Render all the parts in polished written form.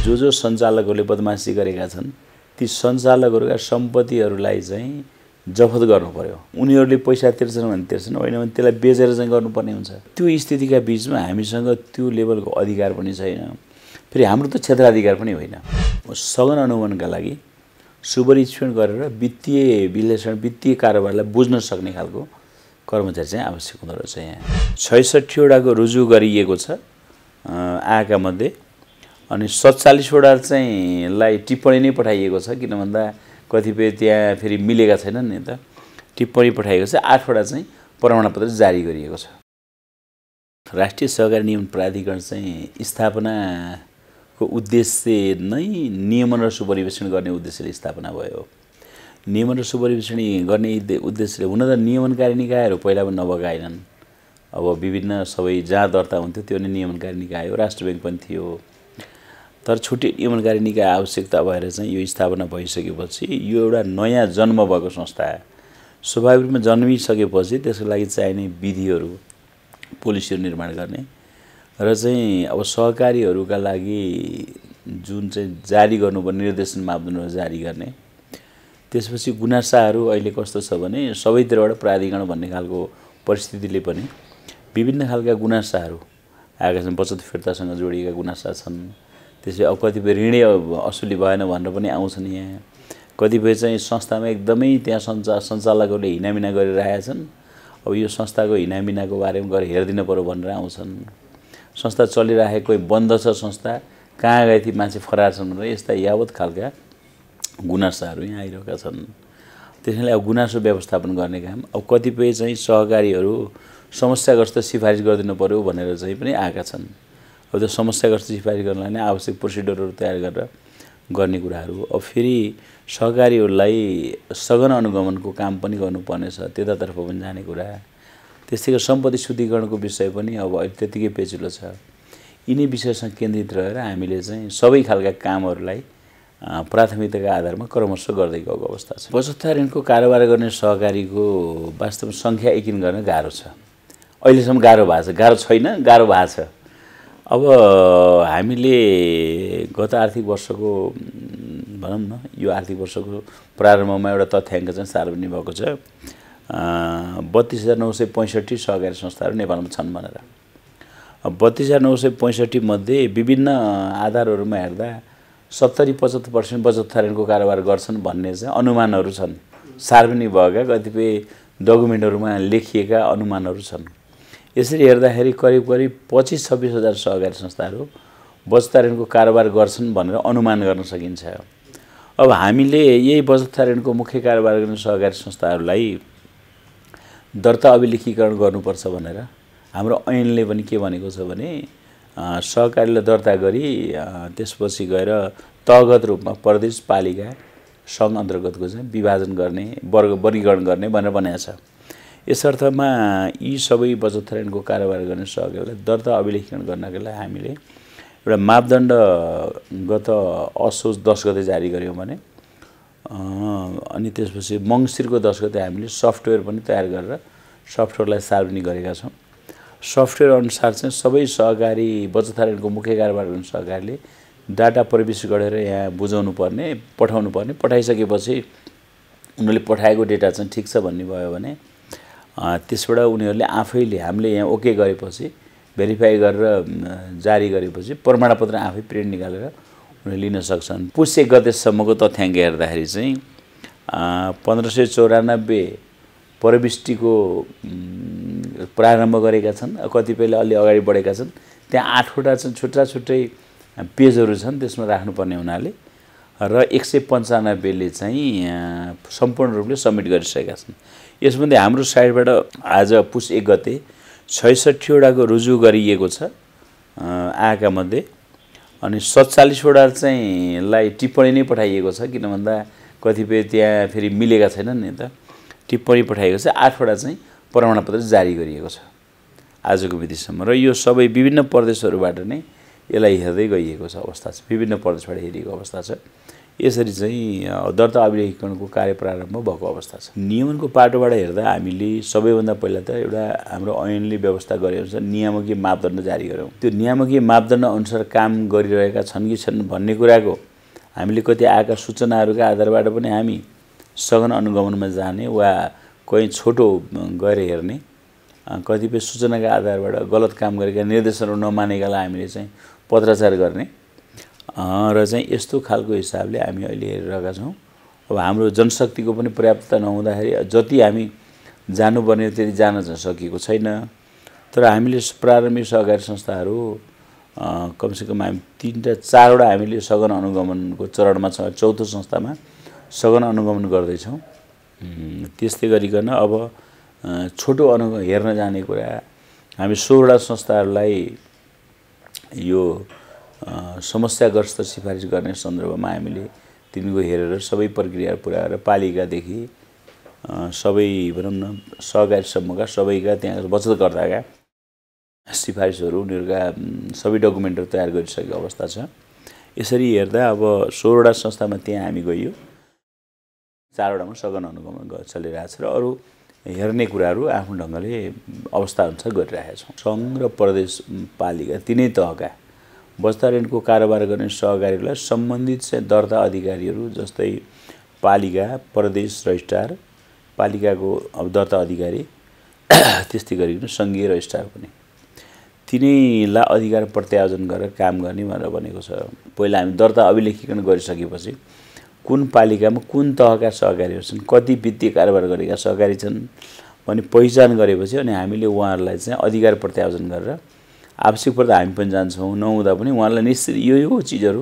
जो सञ्चालकहरूले बदमासी गरेका छन् ती सञ्चालकहरूका सम्पत्तिहरूलाई चाहिँ जफत गर्नु पर्यो। उनीहरूले पैसा तिर्छन् भने तिर्छन्, होइन भने त्यसलाई बेचेर चाहिँ गर्नुपर्ने हुन्छ। त्यो स्थितिका बीचमा हामीसँग त्यो लेभलको अधिकार पनि छैन। फेरि हाम्रो त क्षेत्राधिकार पनि होइन। सघन अनुगमनका लागि सुपरीक्षण गरेर वित्तीय विश्लेषण वित्तीय कारोबारलाई बुझ्न सक्ने खालको कर्मचारी चाहिँ आवश्यक हुँदो रहेछ। यहाँ 66 वटाको रुजु गरिएको छ आएका मध्ये, अनि 47 वटा चाहिँ लाई टिप्पणी नै पठाइएको छ। किन भन्दा कतिपय त्यहाँ फेरि मिलेका छैनन् नि त, टिप्पणी पठाइएको छ। 8 वटा चाहिँ प्रमाणपत्र जारी गरिएको छ। राष्ट्रिय सहकारी नियमन प्राधिकरण चाहिँ स्थापनाको उद्देश्य नै नियमन र सुपरिवेक्षण गर्ने उद्देश्यले स्थापना भयो। नियमन र सुपरिवेक्षण गर्ने उद्देश्यले हुन त नियमनकारी निकायहरू पहिला पनि नभएका होइनन्। अब विभिन्न सबै जहाँ दर्ता हुन्थ्यो त्यो नै नियमनकारी निकाय हो, राष्ट्र ब्याङ्क पनि थियो। तर छुट्टै नियमनकारी निकाय आवश्यकता भएर चाहिँ यो स्थापना भइसकेपछि यो एउटा नयाँ जन्म भएको संस्था स्वाभाविक रूपमा जन्मिसकेपछि त्यसको लागि चाहिने विधिहरू पोलिसीहरू निर्माण गर्ने र चाहिँ अब सहकारीहरूका लागि जुन चाहिँ जारी गर्नुपर्ने निर्देशन मापदण्डहरू जारी गर्ने। त्यसपछि गुनासाहरू अहिले कस्तो छ भने सबैतिरबाट प्राधिकरण भन्ने खालको परिस्थितिले पनि विभिन्न खालका गुनासाहरू आएका छन्। बचत फिर्तासँग जोडिएका गुनासा छन्। त्यसले अब कतिपय ऋण असुली भएन भनेर पनि आउँछन्। यहाँ कतिपय चाहिँ संस्थामा एकदमै त्यहाँ सञ्चालकहरूले हिनामिना गरिरहेका छन्। अब यो संस्थाको हिनामिनाको बारेमा गएर हेरिदिन पर्यो भनेर आउँछन्। संस्था चलिरहेको कोही बन्द छ संस्था, कहाँ गए ती मान्छे फरार छन् भनेर यस्ता यावत खालका गुनासाहरू यहाँ आइरहेका छन्। त्यसैले अब गुनासो व्यवस्थापन गर्ने काम अब कतिपय चाहिँ सहकारीहरू समस्याग्रस्त सिफारिस गरिदिनु पर्यो भनेर चाहिँ पनि आएका छन्। अब त्यो समस्याग्रस्त सिफारिस गर्नलाई नै आवश्यक प्रोसिडरहरू तयार गरेर गर्ने कुराहरू। अब फेरि सहकारीहरूलाई सघन अनुगमनको काम पनि गर्नुपर्ने छ, त्यतातर्फ पनि जाने कुरा। त्यस्तै गरी सम्पत्ति शुद्धिकरणको विषय पनि अब अहिले त्यतिकै पेचिलो छ। यिनै विषयसँग केन्द्रित रहेर हामीले चाहिँ सबै खालका कामहरूलाई प्राथमिकताका आधारमा क्रमशः गर्दै गएको अवस्था छ। बचत ऋणको कारोबार गर्ने सहकारीको वास्तवमा सङ्ख्या यकिन गर्न गाह्रो छ। अहिलेसम्म गाह्रो भएको छ, गाह्रो छैन, गाह्रो भएको छ। अब हामीले गत आर्थिक वर्षको भनौँ न यो आर्थिक वर्षको प्रारम्भमा एउटा तथ्याङ्क चाहिँ सार्वजनिक भएको छ। 32,965 सहकारी संस्थाहरू नेपालमा छन् भनेर। 32,965 मध्ये विभिन्न आधारहरूमा हेर्दा 70-75% बचत ऋणको कारोबार गर्छन् भन्ने चाहिँ अनुमानहरू छन्। सार्वजनिक भएका कतिपय डकुमेन्टहरूमा लेखिएका अनुमानहरू छन्। यसरी हेर्दाखेरि करिब 25-26 हजार सहकारी संस्थाहरू बचत ऋणको कारोबार गर्छन् भनेर अनुमान गर्न सकिन्छ। अब हामीले यही बचत ऋणको मुख्य कारोबार गर्ने सहकारी संस्थाहरूलाई दर्ता अभिलेखीकरण गर्नुपर्छ भनेर हाम्रो ऐनले पनि के भनेको छ भने सहकारीलाई दर्ता गरी त्यसपछि गएर तहगत रूपमा प्रदेश पालिका सङ्घ अन्तर्गतको चाहिँ विभाजन गर्ने वर्गीकरण गर्ने भनेर भनेको छ। यस अर्थमा यी सबै बचत ऋणको कारोबार गर्ने सहकारीलाई दर्ता अभिलेखीकरण गर्नका लागि हामीले एउटा मापदण्ड गत असोज 10 गते जारी गर्यौँ भने अनि त्यसपछि मङ्सिरको 10 गते हामीले सफ्टवेयर पनि तयार गरेर सफ्टवेयरलाई सार्वजनिक गरेका छौँ। सफ्टवेयर अनुसार चाहिँ सबै सहकारी बचत ऋणको मुख्य कारोबार गर्ने सहकारीले डाटा प्रविष्ट गरेर यहाँ बुझाउनु पर्ने, पठाउनु पर्ने। पठाइसकेपछि उनीहरूले पठाएको डेटा चाहिँ ठिक छ भन्ने भयो भने त्यसबाट उनीहरूले आफैले हामीले यहाँ ओके गरेपछि भेरिफाई गरेर जारी गरेपछि प्रमाणपत्र आफै प्रिन्ट निकालेर उनीहरूले लिन सक्छन्। पुस 1 गतेसम्मको तथ्याङ्क हेर्दाखेरि चाहिँ 1594 प्रविष्टिको प्रारम्भ गरेका छन्। कतिपयले अलि अगाडि बढेका छन्। त्यहाँ 8 वटा चाहिँ छुट्टा छुट्टै पेजहरू छन् त्यसमा राख्नुपर्ने हुनाले र 195ले चाहिँ सम्पूर्ण रूपले सबमिट गरिसकेका छन्। यसमध्ये हाम्रो साइडबाट आज पुस 1 गते 66 वटाको रुजु गरिएको छ आएका मध्ये, अनि 47 वटा चाहिँ लाई टिप्पणी नै पठाइएको छ। किन भन्दा कतिपय त्यहाँ फेरि मिलेका छैनन् नि त, टिप्पणी पठाइएको छ। 8 वटा चाहिँ प्रमाणपत्र जारी गरिएको छ आजको मितिसम्म। र यो सबै विभिन्न प्रदेशहरूबाट नै यसलाई हेर्दै गइएको छ अवस्था छ। विभिन्न प्रदेशबाट हेरिएको अवस्था छ। यसरी चाहिँ दर्ता अभिलेखीकरणको कार्य प्रारम्भ भएको अवस्था छ। नियमनको पाटोबाट हेर्दा हामीले सबैभन्दा पहिला त एउटा हाम्रो ऐनले व्यवस्था गरे अनुसार नियामकीय मापदण्ड जारी गऱ्यौँ। त्यो नियामकीय मापदण्ड अनुसार काम गरिरहेका छन् कि छन् भन्ने कुराको हामीले कति आएका सूचनाहरूका आधारबाट पनि हामी सघन अनुगमनमा जाने वा कहीँ छोटो गएर हेर्ने, कतिपय सूचनाका आधारबाट गलत काम गरेका निर्देशनहरू नमानेकालाई हामीले चाहिँ पत्राचार गर्ने र चाहिँ यस्तो खालको हिसाबले हामी अहिले हेरिरहेका छौँ। अब हाम्रो जनशक्तिको पनि पर्याप्तता नहुँदाखेरि जति हामी जानुपर्ने त्यति जान सकेको छैन। तर हामीले प्रारम्भिक सहकारी संस्थाहरू कमसेकम हामी 3-4वटा हामीले सघन अनुगमनको चरणमा छ। 4थो संस्थामा सघन अनुगमन गर्दैछौँ। त्यस्तै गरिकन अब छोटो हेर्न जाने कुरा हामी 16वटा संस्थाहरूलाई यो समस्याग्रस्त सिफारिस गर्ने सन्दर्भमा हामीले तिनको हेरेर सबै प्रक्रिया पुरा गरेर पालिकादेखि सबै भनौँ न सहकारीसम्मका सबैका त्यहाँ बचतकर्ताका सिफारिसहरू उनीहरूका सबै डकुमेन्टहरू तयार गरिसकेको अवस्था छ। यसरी हेर्दा अब 16वटा संस्थामा त्यहाँ हामी गइयो, 4वटामा सघन अनुगमन चलिरहेछ र अरू हेर्ने कुराहरू आफ्नो ढङ्गले अवस्था अनुसार गरिरहेका छौँ। सङ्घ र प्रदेश पालिका तिनै तहका बस्ता ऋणको कारोबार गर्ने सहकारीलाई सम्बन्धित चाहिँ दर्ता अधिकारीहरू जस्तै पालिका, प्रदेश रजिस्ट्रार, पालिकाको अब दर्ता अधिकारी त्यस्तै गरिकन सङ्घीय रजिस्ट्रार पनि तिनैलाई अधिकार प्रत्यायोजन गरेर काम गर्ने भनेर भनेको छ। पहिला हामी दर्ता अभिलेखीकरण गरिसकेपछि कुन पालिकामा कुन तहका सहकारीहरू छन्, कति वित्तीय कारोबार गरेका सहकारी छन् भन्ने पहिचान गरेपछि अनि हामीले उहाँहरूलाई चाहिँ अधिकार प्रत्यायोजन गरेर आवश्यक पर्दा हामी पनि जान्छौँ, नहुँदा पनि उहाँलाई निश्चित यो चिजहरू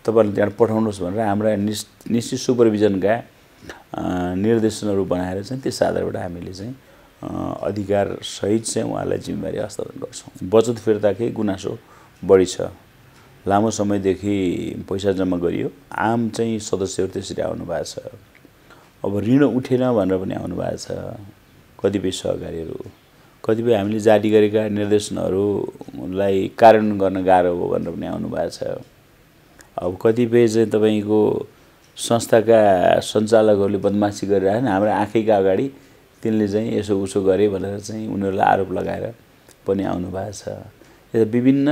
तपाईँहरूले त्यहाँ पठाउनुहोस् भनेर हाम्रा निश्चित सुपरभिजनका निर्देशनहरू बनाएर चाहिँ त्यस आधारबाट हामीले चाहिँ अधिकारसहित चाहिँ उहाँलाई जिम्मेवारी हस्तान्तरण गर्छौँ। बचत फिर्ताकै गुनासो बढी छ। लामो समयदेखि पैसा जम्मा गरियो, आम चाहिँ सदस्यहरू त्यसरी आउनु भएको छ। अब ऋण उठेन भनेर पनि आउनु भएको छ कतिपय सहकारीहरू। कतिपय हामीले जारी गरेका निर्देशनहरूलाई कार्यान्वयन गर्न गाह्रो हो भनेर पनि आउनु भएको छ। अब कतिपय चाहिँ तपाईँको संस्थाका सञ्चालकहरूले बदमासी गरिरहेछन्, हाम्रो आँखैका अगाडि तिनले चाहिँ यसो उसो गरे भनेर चाहिँ उनीहरूलाई आरोप लगाएर पनि आउनु भएको छ। यो विभिन्न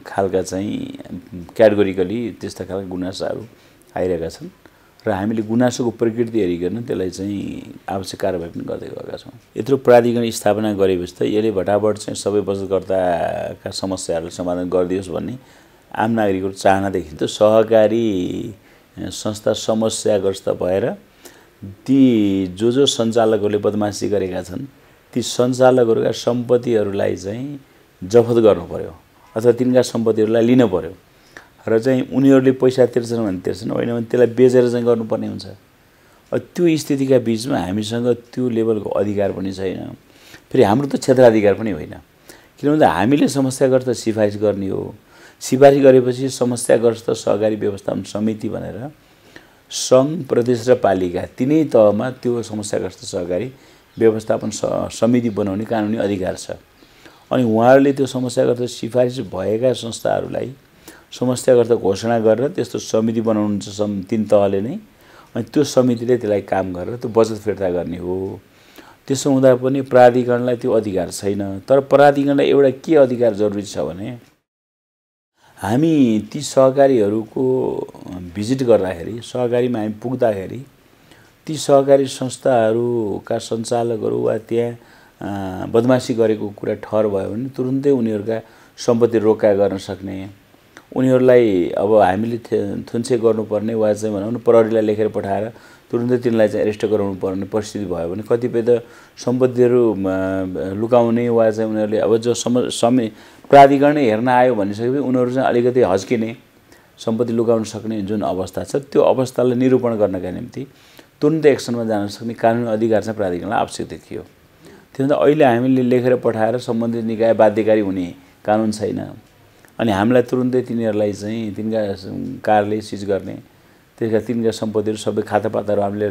खालका चाहिँ क्याटेगोरिकली त्यस्ता खालका गुनासाहरू आइरहेका छन् र हामीले गुनासोको प्रकृति हेरिकन त्यसलाई चाहिँ आवश्यक कारबाही पनि गर्दै गएका छौँ। यत्रो प्राधिकरण स्थापना गरेपछि त यसले भटाभट चाहिँ सबै बचतकर्ताका समस्याहरूलाई समाधान गरिदियोस् भन्ने आम नागरिकको चाहना देखिन्छ। सहकारी संस्था समस्याग्रस्त भएर ती जो सञ्चालकहरूले बदमासी गरेका छन् ती सञ्चालकहरूका सम्पत्तिहरूलाई चाहिँ जफत गर्नु पर्यो अथवा तिनका सम्पत्तिहरूलाई लिन पर्यो र चाहिँ उनीहरूले पैसा तिर्छन् भने तिर्छन्, होइन भने त्यसलाई बेचेर चाहिँ गर्नुपर्ने हुन्छ। त्यो स्थितिका बिचमा हामीसँग त्यो लेभलको अधिकार पनि छैन। फेरि हाम्रो त क्षेत्राधिकार पनि होइन, किनभने हामीले समस्याग्रस्त सिफारिस गर्ने हो। सिफारिस गरेपछि समस्याग्रस्त सहकारी व्यवस्थापन समिति भनेर सङ्घ, प्रदेश र पालिका तिनै तहमा त्यो समस्याग्रस्त सहकारी व्यवस्थापन समिति बनाउने कानुनी अधिकार छ। अनि उहाँहरूले त्यो समस्याग्रस्त सिफारिस भएका संस्थाहरूलाई समस्याग्रस्त घोषणा गरेर त्यस्तो समिति बनाउनुहुन्छ तीन तहले नै। अनि त्यो समितिले त्यसलाई काम गरेर त्यो बचत फिर्ता गर्ने हो। त्यसो हुँदा पनि प्राधिकरणलाई त्यो अधिकार छैन। तर प्राधिकरणलाई एउटा के अधिकार जरुरी छ भने हामी ती सहकारीहरूको भिजिट गर्दाखेरि, सहकारीमा हामी पुग्दाखेरि ती सहकारी संस्थाहरूका सञ्चालकहरू वा त्यहाँ बदमासी गरेको कुरा ठहर भयो भने तुरुन्तै उनीहरूका सम्पत्ति रोका गर्न सक्ने, उनीहरूलाई अब हामीले थुन्से गर्नुपर्ने वा चाहिँ भनौँ न प्रहरीलाई लेखेर पठाएर तुरुन्तै तिनलाई चाहिँ एरेस्ट गराउनु पर्ने परिस्थिति भयो भने कतिपय त सम्पत्तिहरू लुकाउने वा चाहिँ उनीहरूले अब जो प्राधिकरणै हेर्न आयो भनिसकेपछि उनीहरू चाहिँ अलिकति हच्किने, सम्पत्ति लुकाउन सक्ने जुन अवस्था छ त्यो अवस्थालाई निरूपण गर्नका निम्ति तुरुन्तै एक्सनमा जान सक्ने कानुनी अधिकार चाहिँ प्राधिकरणलाई आवश्यक देखियो। त्यसैले अहिले हामीले लेखेर पठाएर सम्बन्धित निकाय बाध्यकारी हुने कानुन छैन। अनि हामीलाई तुरुन्तै तिनीहरूलाई चाहिँ तिनका कारले सिज गर्ने, त्यसका तिनका सम्पत्तिहरू सबै खातापाताहरू हामीले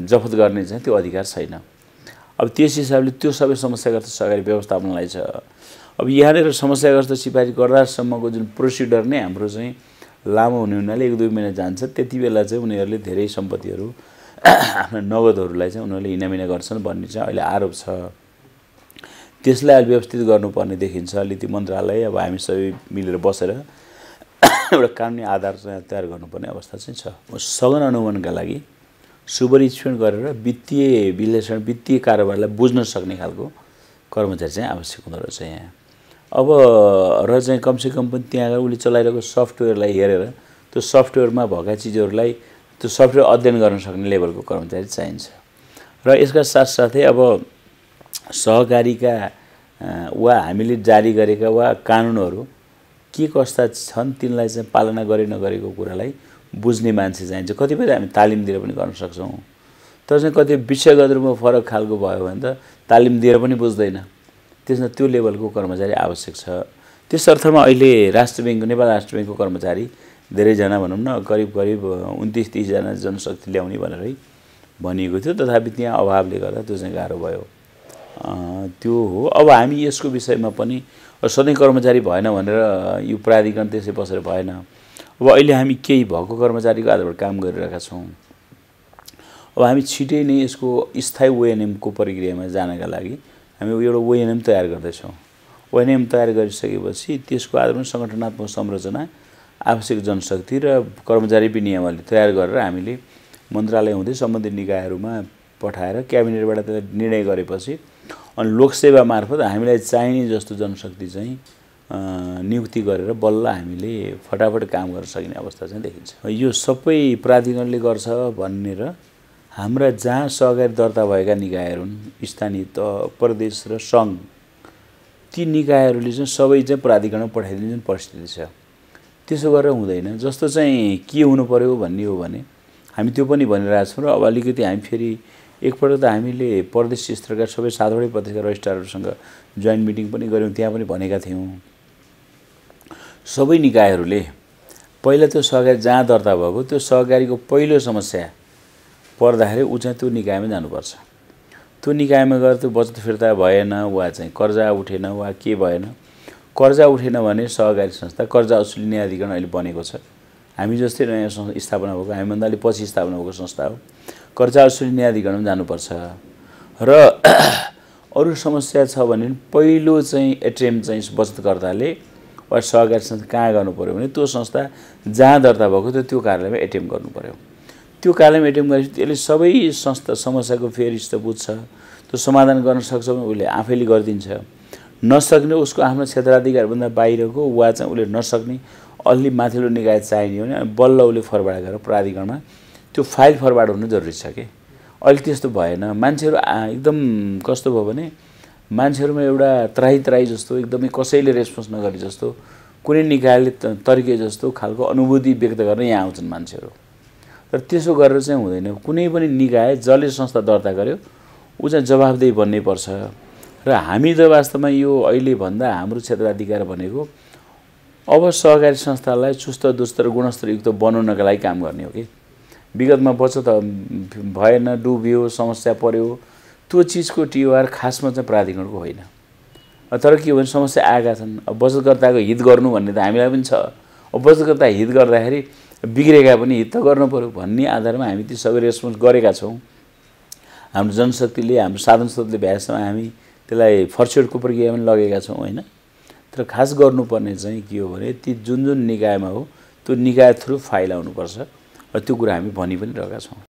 जफत गर्ने चाहिँ त्यो अधिकार छैन। अब त्यस हिसाबले त्यो सबै समस्याग्रस्त सहकारी व्यवस्थापनलाई छ। अब यहाँनिर समस्याग्रस्त सिफारिस गर्दासम्मको जुन प्रोसिडर नै हाम्रो चाहिँ लामो हुने हुनाले 1-2 महिना जान्छ। त्यति बेला चाहिँ उनीहरूले धेरै सम्पत्तिहरू आफ्ना नगदहरूलाई चाहिँ उनीहरूले हिनामिना गर्छन् भन्ने चाहिँ अहिले आरोप छ। त्यसलाई अलि व्यवस्थित गर्नुपर्ने देखिन्छ। अलि ती मन्त्रालय अब हामी सबै मिलेर बसेर एउटा कानुनी आधार चाहिँ तयार गर्नुपर्ने अवस्था चाहिँ छ। सघन अनुगमनका लागि सुपरीक्षण गरेर वित्तीय विश्लेषण वित्तीय कारोबारलाई बुझ्न सक्ने खालको कर्मचारी चाहिँ आवश्यक हुँदो रहेछ यहाँ। अब र चाहिँ कमसेकम पनि त्यहाँ गएर उसले चलाइरहेको सफ्टवेयरलाई हेरेर त्यो सफ्टवेयरमा भएका चिजहरूलाई त्यो सफ्टवेयर अध्ययन गर्न सक्ने लेभलको कर्मचारी चाहिन्छ। र यसका साथसाथै अब सहकारीका वा हामीले जारी गरेका वा कानुनहरू के कस्ता छन् तिनलाई चाहिँ पालना गरे नगरेको कुरालाई बुझ्ने मान्छे चाहिन्छ। कतिपय हामी तालिम दिएर पनि गर्न सक्छौँ, तर चाहिँ कति विषयगत रूपमा फरक खालको भयो भने त तालिम दिएर पनि बुझ्दैन। त्यसमा त्यो लेभलको कर्मचारी आवश्यक छ। त्यस अर्थमा अहिले राष्ट्र ब्याङ्क नेपाल राष्ट्र ब्याङ्कको कर्मचारी धेरैजना भनौँ न करिब 29-30 जना जनशक्ति ल्याउने भनेरै भनिएको थियो। तथापि त्यहाँ अभावले गर्दा त्यो चाहिँ गाह्रो भयो। त्यो हो। अब हामी यसको विषयमा पनि सधैँ कर्मचारी भएन भनेर यो प्राधिकरण त्यसै बसेर भएन। अब अहिले हामी केही भएको कर्मचारीको आधारमा काम गरिरहेका छौँ। अब हामी छिटै नै यसको स्थायी ओएनएमको प्रक्रियामा जानका लागि हामी एउटा ओएनएम तयार गर्दैछौँ। ओएनएम तयार गरिसकेपछि त्यसको आधारमा सङ्गठनात्मक संरचना आवश्यक जनशक्ति र कर्मचारी विनियमले तयार गरेर हामीले मन्त्रालय हुँदै सम्बन्धित निकायहरूमा पठाएर क्याबिनेटबाट त्यसलाई निर्णय गरेपछि अनि लोकसेवा मार्फत हामीलाई चाहिने जस्तो जनशक्ति चाहिँ नियुक्ति गरेर बल्ल हामीले फटाफट काम गर्न सक्ने अवस्था चाहिँ देखिन्छ। यो सबै प्राधिकरणले गर्छ भन्ने र हाम्रा जहाँ सहकारी दर्ता भएका निकायहरू हुन् स्थानीय प्रदेश र सङ्घ ती निकायहरूले चाहिँ सबै चाहिँ प्राधिकरणमा पठाइदिने जुन परिस्थिति छ त्यसो गरेर हुँदैन। जस्तो चाहिँ के हुनु पर्यो भन्ने हो भने हामी त्यो पनि भनिरहेको छौँ। र अब अलिकति हामी फेरि एकपल्ट त हामीले प्रदेश स्तरका सबै 7वटै प्रदेशका रजिस्ट्रारहरूसँग जोइन्ट मिटिङ पनि गऱ्यौँ। त्यहाँ पनि भनेका थियौँ सबै निकायहरूले पहिला त्यो सहकारी जहाँ दर्ता भएको त्यो सहकारीको पहिलो समस्या पर्दाखेरि ऊ चाहिँ त्यो निकायमा जानुपर्छ। त्यो निकायमा गएर त्यो बचत फिर्ता भएन वा चाहिँ कर्जा उठेन वा के भएन, कर्जा उठेन भने सहकारी संस्था कर्जा असुली न्यायाधिकरण अहिले बनेको छ। हामी जस्तै नयाँ स्थापना भएको हामीभन्दा अलि पछि स्थापना भएको संस्था हो। कर्जा असुली न्यायाधिकरणमा जानुपर्छ। र अरू समस्या छ भने पहिलो चाहिँ एटेम्प चाहिँ बचतकर्ताले वा सहकारी संस्था कहाँ गर्नु पर्यो भने त्यो संस्था जहाँ दर्ता भएको त्यो कार्यालयमा एटेम्प गर्नु पर्यो। त्यो कार्यालयमा एटेम्प गरेपछि त्यसले सबै संस्था समस्याको फेरिस्त बुझ्छ, त्यो समाधान गर्न सक्छ भने उसले आफैले गरिदिन्छ। नसक्ने उसको आफ्नो क्षेत्राधिकारभन्दा बाहिरको वा चाहिँ उसले नसक्ने अलि माथिल्लो निकाय चाहिने हो भने बल्ल उसले फरवार्ड गरेर प्राधिकरणमा त्यो फाइल फरवार्ड हुनु जरुरी छ कि। अहिले त्यस्तो भएन। मान्छेहरू एकदम कस्तो भयो भने मान्छेहरूमा एउटा त्राही जस्तो एकदमै कसैले रेस्पोन्स नगरे जस्तो कुनै निकायले तर्के जस्तो खालको अनुभूति व्यक्त गर्न यहाँ आउँछन् मान्छेहरू। तर त्यसो गरेर चाहिँ हुँदैन। कुनै पनि निकाय जसले संस्था दर्ता गर्यो ऊ चाहिँ जवाफदेही बन्नै पर्छ। र हामी त वास्तवमा यो अहिले भन्दा हाम्रो क्षेत्राधिकार भनेको अब सहकारी संस्थालाई चुस्त दुस्त र गुणस्तरयुक्त बनाउनका लागि काम गर्ने हो कि। विगतमा बचत भएन, डुब्यो, समस्या पर्यो, त्यो चिजको टिओआर खासमा चाहिँ प्राधिकरणको होइन। तर के हो भने समस्या आएका छन्। अब बचतकर्ताको हित गर्नु भन्ने त हामीलाई पनि छ। अब बचतकर्ता हित गर्दाखेरि बिग्रेका पनि हित त गर्नु पर्यो भन्ने आधारमा हामी ती सबै रेस्पोन्स गरेका छौँ। हाम्रो जनशक्तिले हाम्रो साधन स्रोतले भ्याएसम्म हामी त्यसलाई फर्स्टको प्रक्रियामा पनि लगेका छौँ होइन। तर खास गर्नुपर्ने चाहिँ के हो भने ती जुन निकायमा हो त्यो निकाय थ्रु फाइल आउनुपर्छ र त्यो कुरा हामी भनि पनि रहेका छौँ।